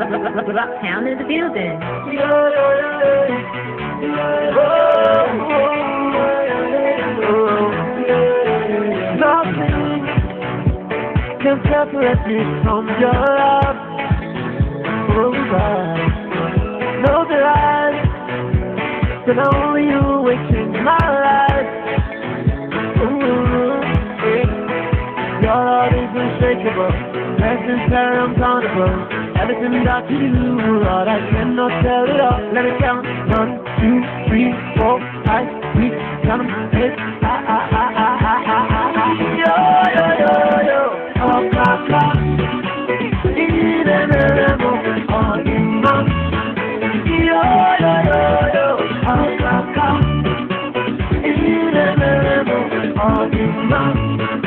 Rocktown in the building. Nothing can separate me from your love. No lies, but only you will change my life. Your love is unshakable, blessings are uncountable. Everything that you do, Lord, I cannot tell it all. Let me count: 1, 2, 3, 4, 5, 6, 7, 8. Yo, yo, yo, yo, oh, papa. Even a rebel, all in my. Yo, yo, yo, yo, oh, papa. Even a rebel, all in my.